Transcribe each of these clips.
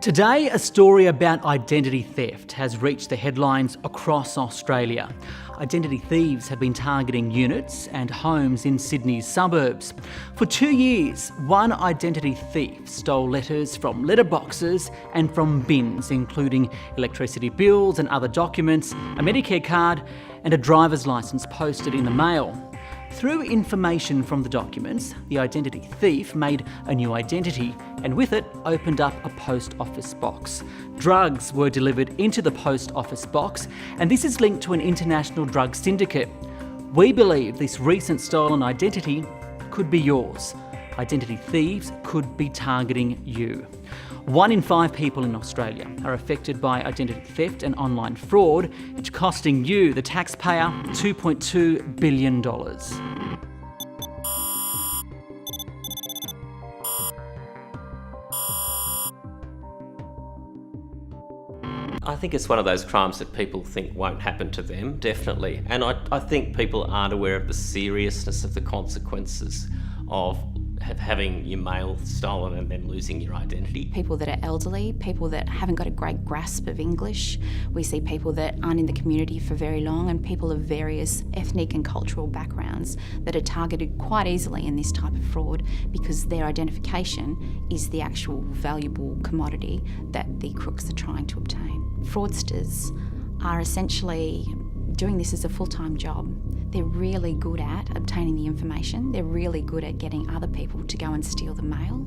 Today, a story about identity theft has reached the headlines across Australia. Identity thieves have been targeting units and homes in Sydney's suburbs. For 2 years, one identity thief stole letters from letterboxes and from bins, including electricity bills and other documents, a Medicare card and a driver's licence posted in the mail. Through information from the documents, the identity thief made a new identity and with it opened up a post office box. Drugs were delivered into the post office box, and this is linked to an international drug syndicate. We believe this recent stolen identity could be yours. Identity thieves could be targeting you. 1 in 5 people in Australia are affected by identity theft and online fraud. It's costing you, the taxpayer, $2.2 billion. I think it's one of those crimes that people think won't happen to them, definitely. And I think people aren't aware of the seriousness of the consequences of having your mail stolen and then losing your identity. People that are elderly, people that haven't got a great grasp of English. We see people that aren't in the community for very long, and people of various ethnic and cultural backgrounds that are targeted quite easily in this type of fraud because their identification is the actual valuable commodity that the crooks are trying to obtain. Fraudsters are essentially doing this as a full-time job. They're really good at obtaining the information, they're really good at getting other people to go and steal the mail,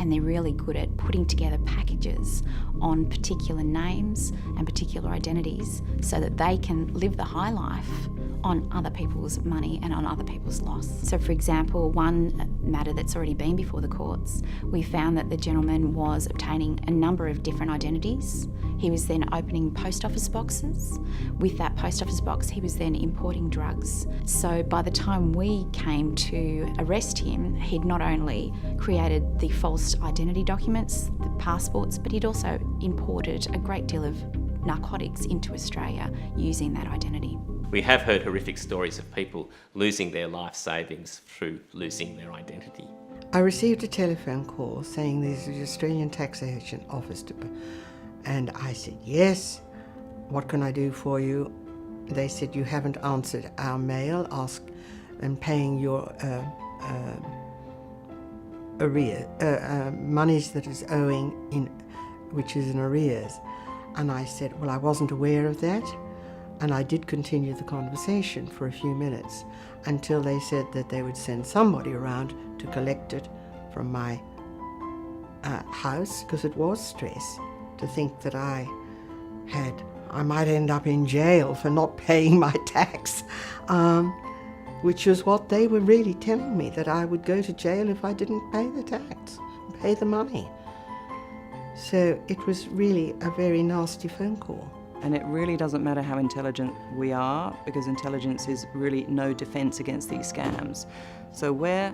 and they're really good at putting together packages on particular names and particular identities so that they can live the high life on other people's money and on other people's loss. So for example, one matter that's already been before the courts, we found that the gentleman was obtaining a number of different identities. He was then opening post office boxes. With that post office box, he was then importing drugs. So by the time we came to arrest him, he'd not only created the false identity documents, the passports, but he'd also imported a great deal of narcotics into Australia using that identity. We have heard horrific stories of people losing their life savings through losing their identity. I received a telephone call saying there's the Australian Taxation Office, and I said, yes, what can I do for you? They said, you haven't answered our mail, and paying your monies that is owing, which is in arrears. And I said, well, I wasn't aware of that. And I did continue the conversation for a few minutes until they said that they would send somebody around to collect it from my house, because it was stress to think that I might end up in jail for not paying my tax, which is what they were really telling me, that I would go to jail if I didn't pay the tax, pay the money. So it was really a very nasty phone call. And it really doesn't matter how intelligent we are, because intelligence is really no defence against these scams. So where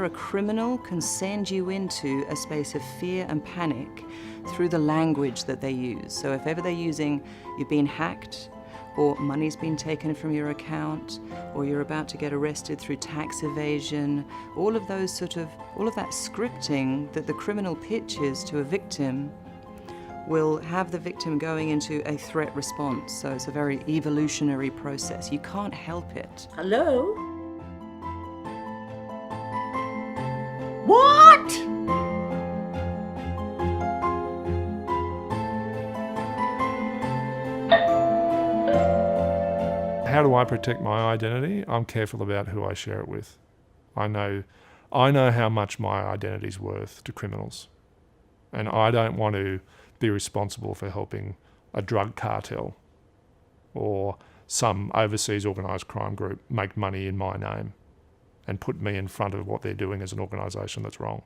a criminal can send you into a space of fear and panic through the language that they use. So if ever they're using, you've been hacked, or money's been taken from your account, or you're about to get arrested through tax evasion, all of that scripting that the criminal pitches to a victim will have the victim going into a threat response. So it's a very evolutionary process. You can't help it. Hello? What? How do I protect my identity? I'm careful about who I share it with. I know how much my identity's worth to criminals, and I don't want to be responsible for helping a drug cartel or some overseas organised crime group make money in my name and put me in front of what they're doing as an organisation that's wrong.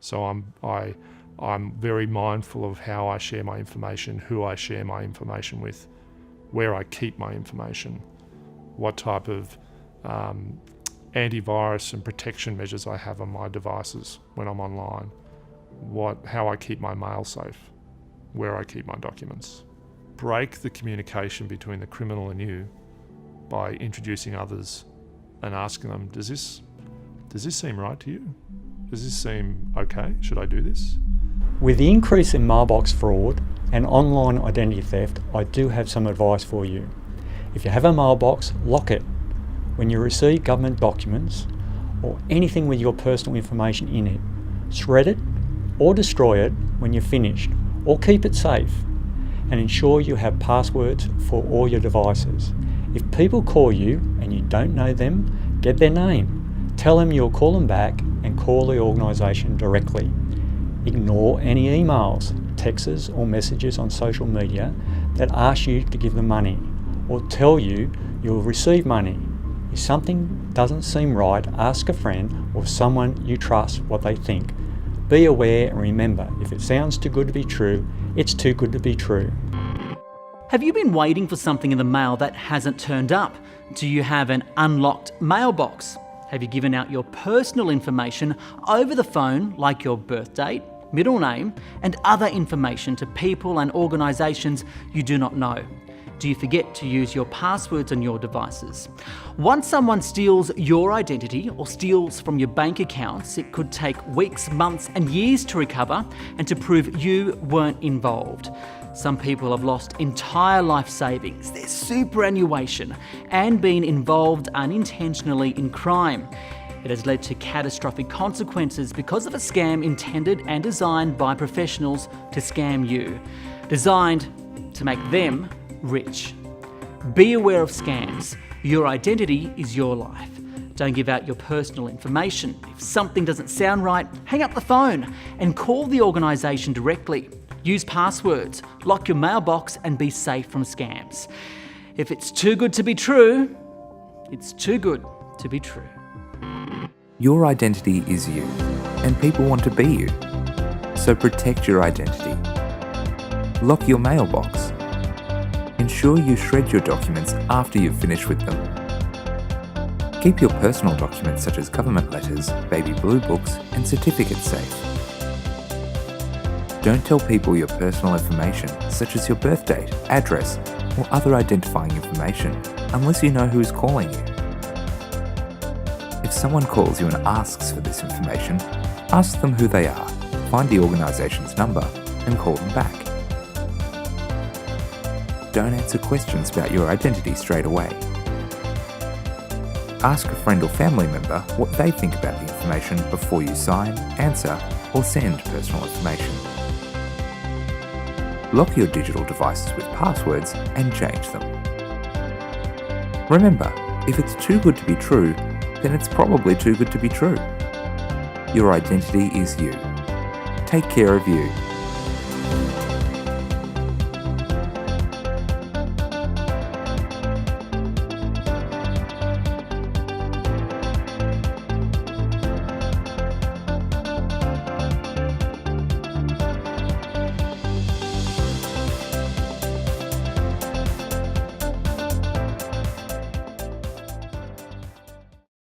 So I'm very mindful of how I share my information, who I share my information with, where I keep my information, what type of antivirus and protection measures I have on my devices when I'm online, how I keep my mail safe, where I keep my documents. Break the communication between the criminal and you by introducing others and asking them, does this seem right to you? Does this seem okay? Should I do this? With the increase in mailbox fraud and online identity theft, I do have some advice for you. If you have a mailbox, lock it. When you receive government documents or anything with your personal information in it, shred it or destroy it when you're finished, or keep it safe, and ensure you have passwords for all your devices. If people call you and you don't know them, get their name. Tell them you'll call them back and call the organisation directly. Ignore any emails, texts or messages on social media that ask you to give them money or tell you you'll receive money. If something doesn't seem right, ask a friend or someone you trust what they think. Be aware and remember, if it sounds too good to be true, it's too good to be true. Have you been waiting for something in the mail that hasn't turned up? Do you have an unlocked mailbox? Have you given out your personal information over the phone, like your birth date, middle name, and other information to people and organisations you do not know? Do you forget to use your passwords on your devices? Once someone steals your identity or steals from your bank accounts, it could take weeks, months and years to recover and to prove you weren't involved. Some people have lost entire life savings, their superannuation, and been involved unintentionally in crime. It has led to catastrophic consequences because of a scam intended and designed by professionals to scam you, designed to make them rich. Be aware of scams. Your identity is your life. Don't give out your personal information. If something doesn't sound right, hang up the phone and call the organisation directly. Use passwords, lock your mailbox and be safe from scams. If it's too good to be true, it's too good to be true. Your identity is you, and people want to be you. So protect your identity. Lock your mailbox. Ensure you shred your documents after you've finished with them. Keep your personal documents such as government letters, baby blue books, and certificates safe. Don't tell people your personal information, such as your birth date, address, or other identifying information, unless you know who is calling you. If someone calls you and asks for this information, ask them who they are, find the organisation's number, and call them back. Don't answer questions about your identity straight away. Ask a friend or family member what they think about the information before you sign, answer, or send personal information. Lock your digital devices with passwords and change them. Remember, if it's too good to be true, then it's probably too good to be true. Your identity is you. Take care of you.